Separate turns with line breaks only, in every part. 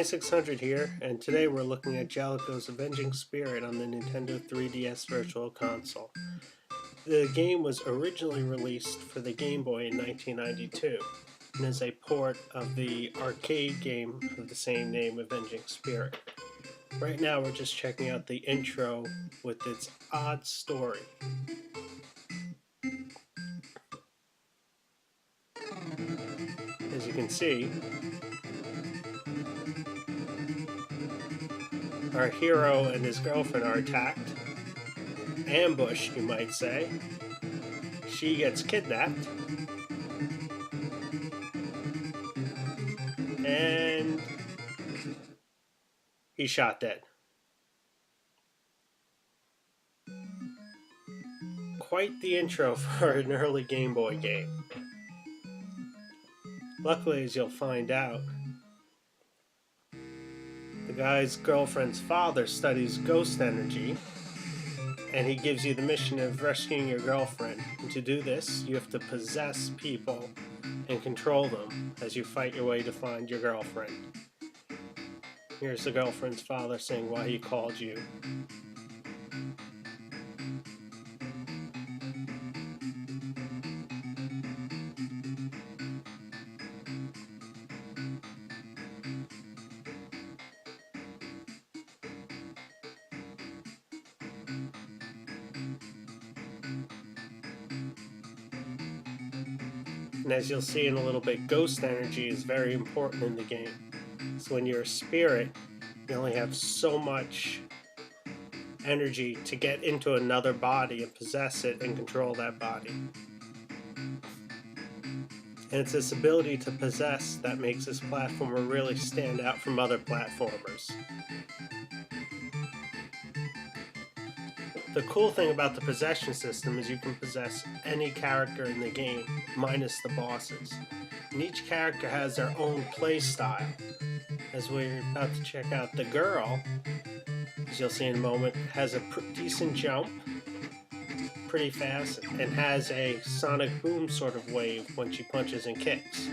2600 here, and today we're looking at Jaleco's Avenging Spirit on the Nintendo 3DS Virtual Console. The game was originally released for the Game Boy in 1992 and is a port of the arcade game of the same name, Avenging Spirit. Right now we're just checking out the intro with its odd story. As you can see, our hero and his girlfriend are attacked. Ambushed, you might say. She gets kidnapped. And he's shot dead. Quite the intro for an early Game Boy game. Luckily, as you'll find out, the guy's girlfriend's father studies ghost energy, and he gives you the mission of rescuing your girlfriend. And to do this, you have to possess people and control them as you fight your way to find your girlfriend. Here's the girlfriend's father saying why he called you. And as you'll see in a little bit, ghost energy is very important in the game. So when you're a spirit, you only have so much energy to get into another body and possess it and control that body. And it's this ability to possess that makes this platformer really stand out from other platformers. The cool thing about the possession system is you can possess any character in the game, minus the bosses. And each character has their own play style. As we're about to check out, the girl, as you'll see in a moment, has a decent jump, pretty fast, and has a sonic boom sort of wave when she punches and kicks.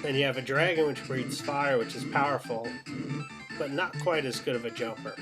Then you have a dragon which breathes fire, which is powerful, but not quite as good of a jumper.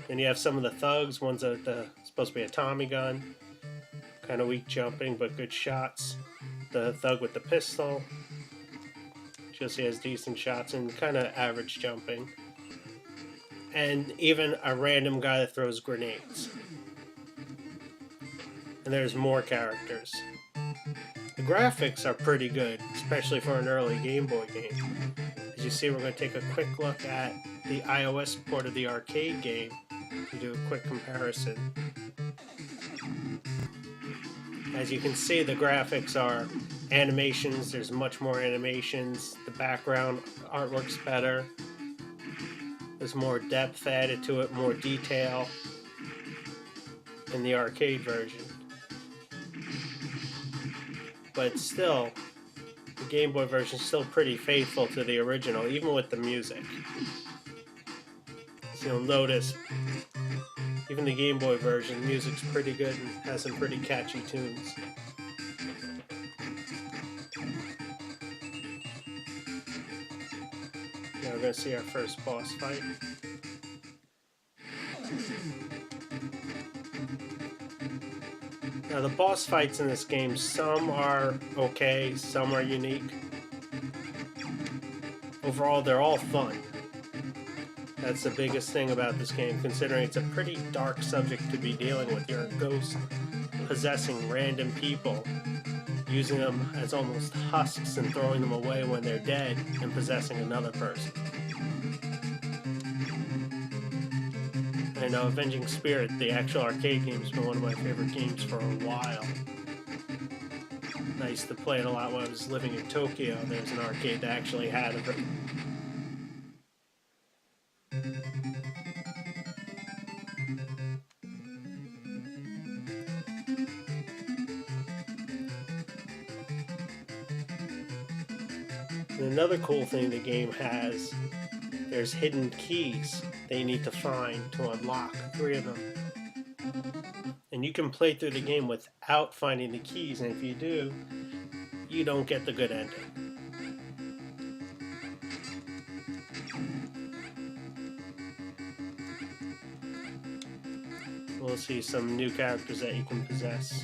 Then you have some of the thugs. One's supposed to be a Tommy gun, kind of weak jumping, but good shots. The thug with the pistol, you'll see has decent shots and kind of average jumping. And even a random guy that throws grenades. And there's more characters. The graphics are pretty good, especially for an early Game Boy game. As you see, we're going to take a quick look at the iOS port of the arcade game to do a quick comparison. As you can see, the graphics are animations. There's much more animations. The background artwork's better. There's more depth added to it, more detail in the arcade version. But still, the Game Boy version is still pretty faithful to the original, even with the music. So you'll notice, even the Game Boy version, the music's pretty good and has some pretty catchy tunes. Now we're going to see our first boss fight. Now the boss fights in this game, some are okay, some are unique. Overall, they're all fun. That's the biggest thing about this game, considering it's a pretty dark subject to be dealing with. You're a ghost possessing random people, using them as almost husks and throwing them away when they're dead and possessing another person. I know Avenging Spirit, the actual arcade game, has been one of my favorite games for a while. I used to play it a lot when I was living in Tokyo. There's an arcade that actually had it. And another cool thing the game has, there's hidden keys that you need to find to unlock 3 of them. And you can play through the game without finding the keys, and if you do, you don't get the good ending. We'll see some new characters that you can possess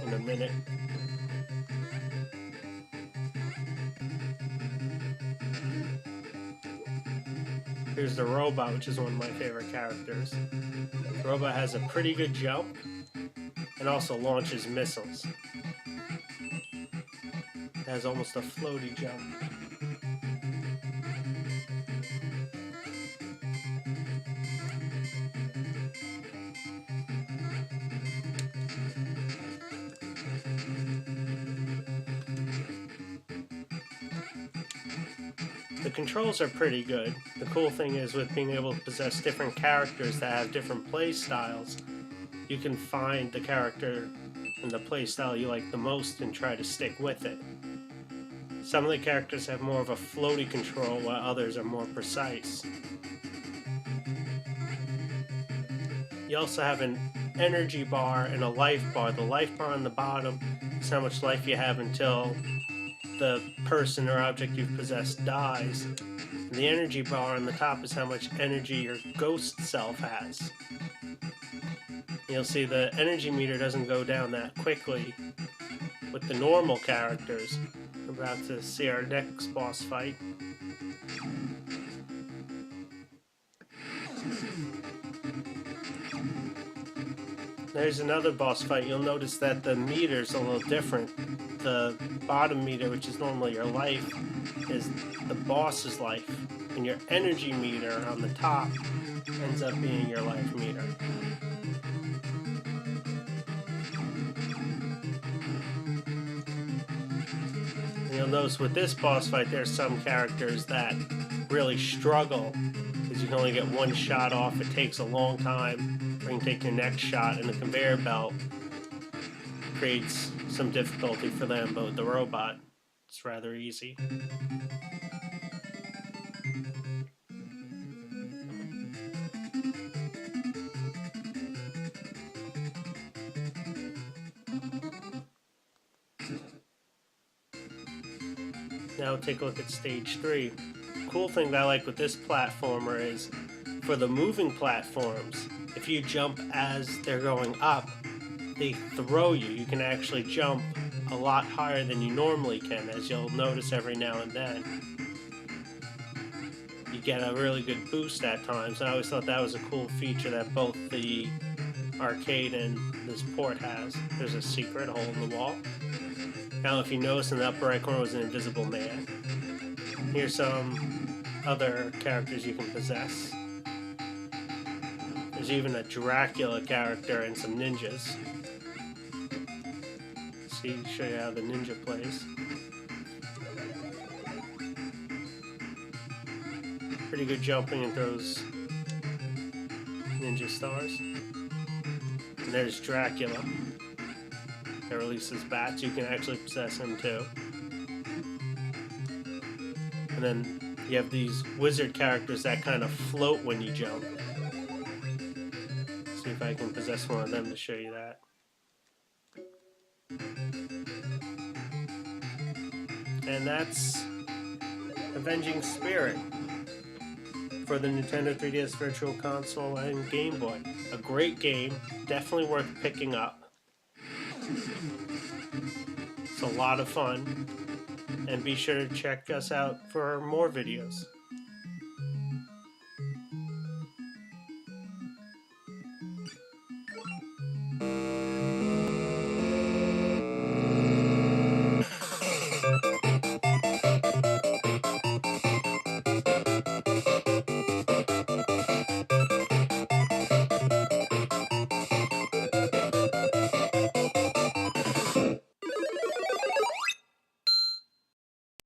in a minute. Here's the robot, which is one of my favorite characters. The robot has a pretty good jump and also launches missiles. It has almost a floaty jump. The controls are pretty good. The cool thing is, with being able to possess different characters that have different play styles, you can find the character and the play style you like the most and try to stick with it. Some of the characters have more of a floaty control while others are more precise. You also have an energy bar and a life bar. The life bar on the bottom is how much life you have until the person or object you've possessed dies. And the energy bar on the top is how much energy your ghost self has. You'll see the energy meter doesn't go down that quickly with the normal characters. We're about to see our next boss fight. There's another boss fight. You'll notice that the meter's a little different. The bottom meter, which is normally your life, is the boss's life. And your energy meter on the top ends up being your life meter. And you'll notice with this boss fight, there's some characters that really struggle because you can only get one shot off. It takes a long time. You can take your next shot, and the conveyor belt creates some difficulty for them, but with the robot, it's rather easy. Now take a look at stage 3. Cool thing that I like with this platformer is, for the moving platforms, if you jump as they're going up, they throw you. You can actually jump a lot higher than you normally can, as you'll notice every now and then. You get a really good boost at times, and I always thought that was a cool feature that both the arcade and this port has. There's a secret hole in the wall. Now, if you notice, in the upper right corner was an invisible man. Here's some other characters you can possess. There's even a Dracula character and some ninjas. See, show you how the ninja plays. Pretty good jumping and throws ninja stars. And there's Dracula that releases bats. You can actually possess him too. And then you have these wizard characters that kind of float when you jump. See if I can possess one of them to show you that. And that's Avenging Spirit for the Nintendo 3DS Virtual Console and Game Boy. A great game, definitely worth picking up. It's a lot of fun, and be sure to check us out for more videos.